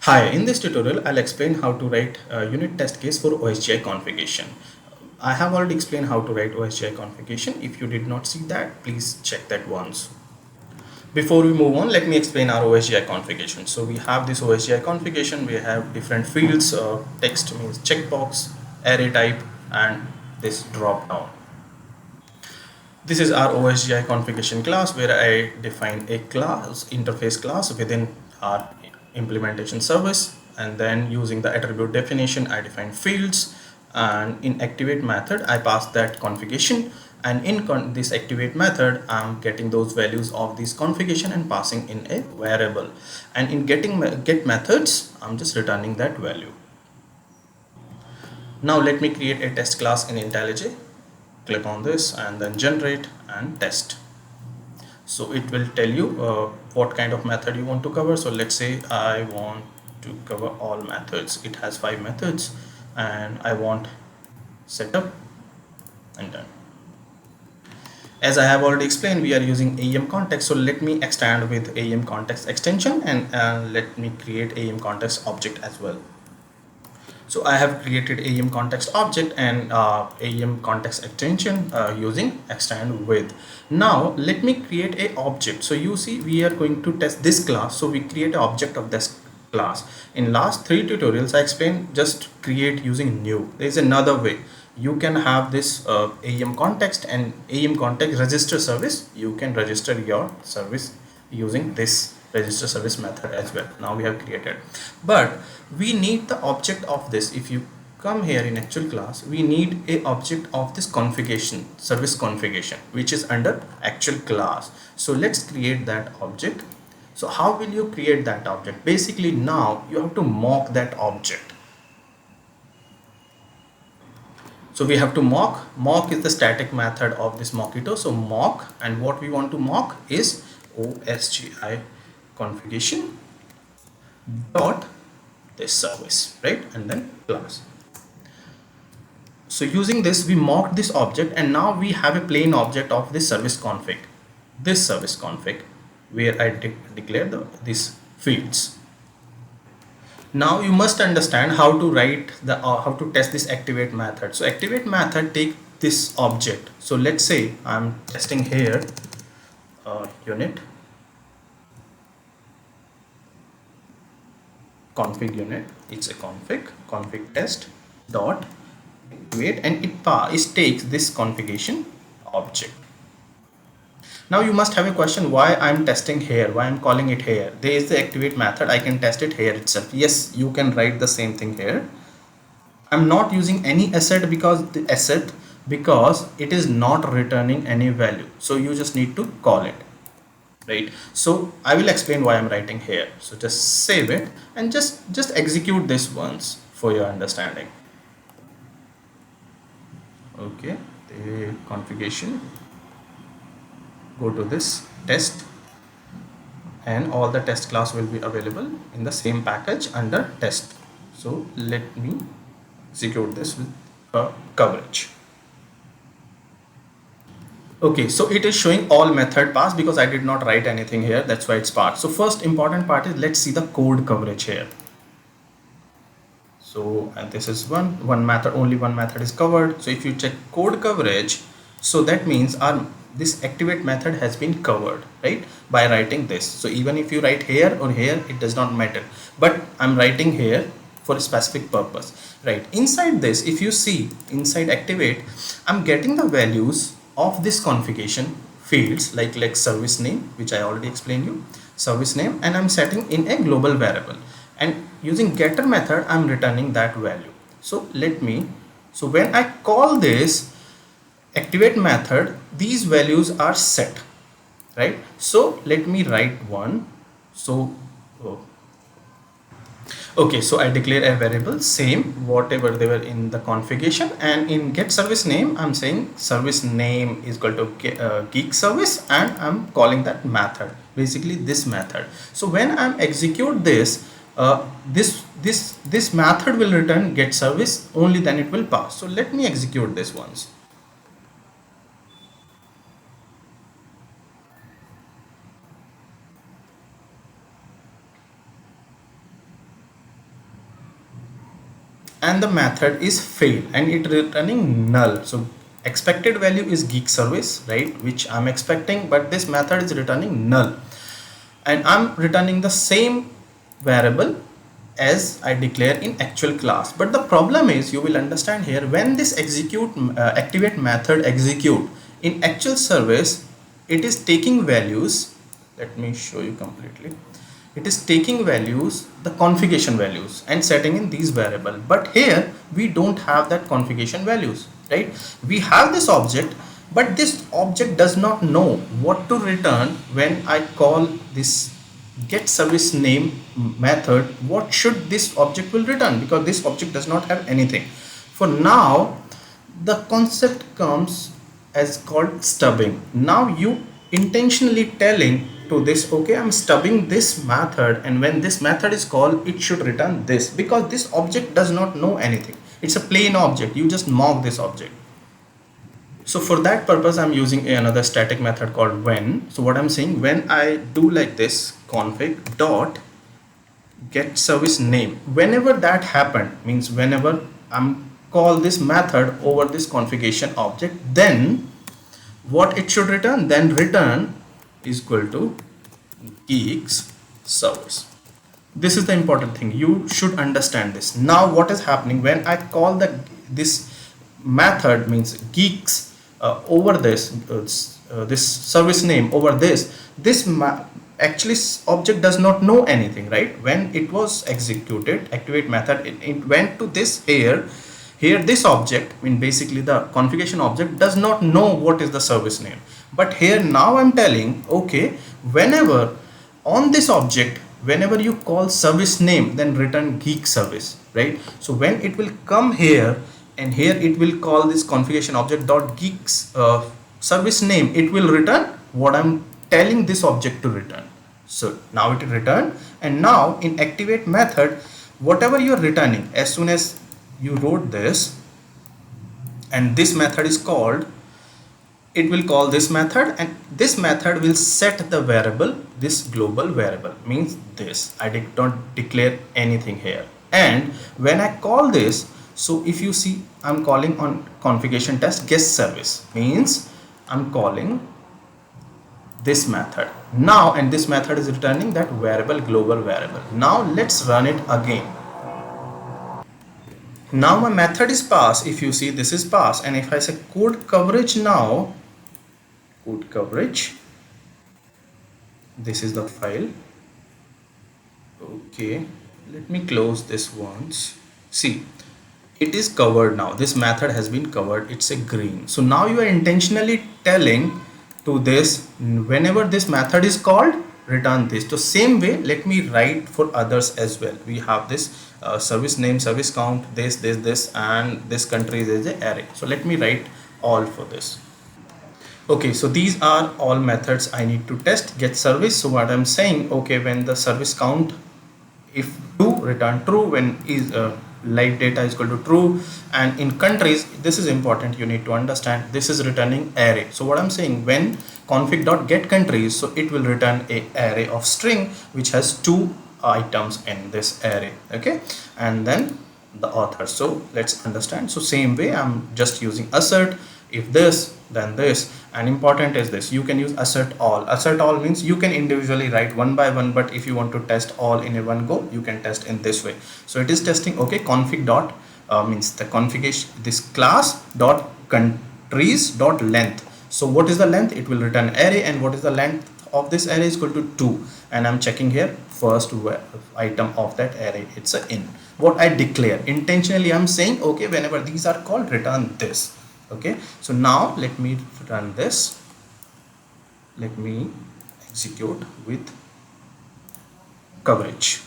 Hi, in this tutorial, I'll explain how to write a unit test case for OSGI configuration. I have already explained how to write OSGI configuration. If you did not see that, please check that once. Before we move on, let me explain our OSGI configuration. So we have this OSGI configuration, we have different fields, text means checkbox, array type, and this drop down. This is our OSGI configuration class where I define a class, interface class within our implementation service, and then using the attribute definition I define fields, and in activate method I pass that configuration, and in this activate method I'm getting those values of this configuration and passing in a variable, and in get methods I'm just returning that value. Now let me create a test class in IntelliJ. Click on this and then generate and test. So it will tell you what kind of method you want to cover. So let's say I want to cover all methods. It has 5 methods and I want setup and done. As I have already explained, we are using AEM context. So let me extend with AEM context extension and let me create AEM context object as well. So I have created AEM context object and AEM context extension using extend with. Now let me create a object. So you see we are going to test this class. So we create an object of this class. In last 3 tutorials I explained just create using new. There is another way. You can have this AEM context and AEM context register service. You can register your service using this register service method as well. Now we have created, but we need the object of this. If you come here in actual class, we need a object of this configuration, service configuration, which is under actual class. So let's create that object. So how will you create that object? Basically now you have to mock that object. So we have to mock is the static method of this mockito. So mock, and what we want to mock is OSGI configuration dot this service, right? And then class. So using this we mocked this object, and now we have a plain object of this service config, where I declare these fields. Now you must understand how to write the how to test this activate method. So activate method take this object. So let's say I'm testing here unit config unit. It's a config test dot activate, and it takes this configuration object. Now you must have a question why I'm testing here, why I'm calling it here. There is the activate method, I can test it here itself. Yes, you can write the same thing here. I'm not using any asset because it is not returning any value. So you just need to call it, right? So I will explain why I'm writing here. So just save it and just execute this once for your understanding. Okay, the configuration, go to this test, and all the test class will be available in the same package under test. So let me execute this with coverage. Okay, so it is showing all method pass because I did not write anything here, that's why it's part. So first important part is let's see the code coverage here. So and this is one method, only one method is covered. So if you check code coverage, so that means our this activate method has been covered, right, by writing this. So even if you write here or here, it does not matter, but I'm writing here for a specific purpose, right? Inside this, if you see inside activate, I'm getting the values of this configuration fields like service name, which I already explained you, service name, and I'm setting in a global variable, and using getter method I'm returning that value. So let me, so when I call this activate method, these values are set, right? So let me write one. So oh, okay, so I declare a variable same whatever they were in the configuration, and in get service name I'm saying service name is equal to geek service, and I'm calling that method, basically this method. So when I'm execute this, this method will return get service, only then it will pass. So let me execute this once. and the method is fail and it returning null. So expected value is geek service, right, which I'm expecting, but this method is returning null, and I'm returning the same variable as I declare in actual class. But the problem is, you will understand here, when this activate method execute in actual service, it is taking values. Let me show you completely. It is taking values, the configuration values, and setting in these variable. But here we don't have that configuration values, right? We have this object, but this object does not know what to return when I call this get service name method. What should this object will return, because this object does not have anything. For now, the concept comes as called stubbing. Now you intentionally telling to this, okay, I'm stubbing this method, and when this method is called, it should return this, because this object does not know anything. It's a plain object, you just mock this object. So for that purpose, I'm using another static method called when. So what I'm saying, when I do like this config dot get service name, whenever that happened, means whenever I'm call this method over this configuration object, then what it should return, then return is equal to geeks service. This is the important thing, you should understand this. Now what is happening when I call this method, means geeks over this this service name over this actually object does not know anything, right? When it was executed activate method, it went to this here this object, I mean basically the configuration object does not know what is the service name. But here now I'm telling, okay, whenever on this object, whenever you call service name, then return geek service, right? So when it will come here, and here it will call this configuration object dot geeks service name, it will return what I'm telling this object to return. So now it will return, and now in activate method, whatever you are returning, as soon as you wrote this and this method is called, it will call this method, and this method will set the variable, this global variable, means this I did not declare anything here. And when I call this, so if you see, I'm calling on configuration test guest service, means I'm calling this method now, and this method is returning that variable, global variable. Now let's run it again. Now my method is passed. If you see, this is passed, and if I say code coverage, now code coverage, this is the file. Okay, let me close this once. See, it is covered now, this method has been covered, it's a green. So now you are intentionally telling to this, whenever this method is called, return this. So same way, let me write for others as well. We have this service name, service count, this, and this country is an array. So let me write all for this. Okay, so these are all methods I need to test get service. So what I'm saying, okay, when the service count, if true, return true, when is live data is equal to true, and in countries, this is important, you need to understand, this is returning array. So what I'm saying, when config.get countries, so it will return a array of string which has 2 items in this array, okay, and then the author. So let's understand. So same way, I'm just using assert, if this then this, and important is this, you can use assert all. Assert all means you can individually write one by one, but if you want to test all in a one go, you can test in this way. So it is testing, okay, config dot means the configuration, this class dot countries dot length. So what is the length? It will return array, and what is the length of this array is equal to 2, and I'm checking here first item of that array, it's a in. What I declare intentionally, I'm saying, okay, whenever these are called, return this. Okay, so now let me run this, let me execute with coverage.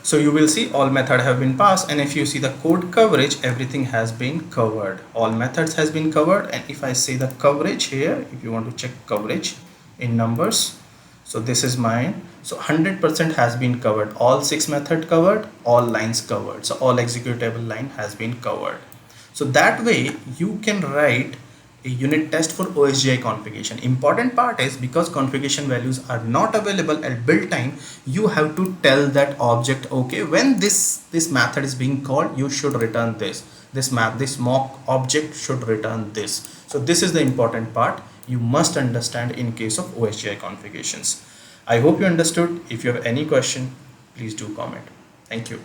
So you will see all methods have been passed, and if you see the code coverage, everything has been covered, all methods has been covered. And if I say the coverage here, if you want to check coverage in numbers, so this is mine, so 100% has been covered, all 6 methods covered, all lines covered, so all executable line has been covered. So that way you can write a unit test for OSGI configuration. Important part is because configuration values are not available at build time, you have to tell that object, okay, when this method is being called, you should return this mock object should return this. So this is the important part you must understand in case of OSGI configurations. I hope you understood. If you have any question, please do comment. Thank you.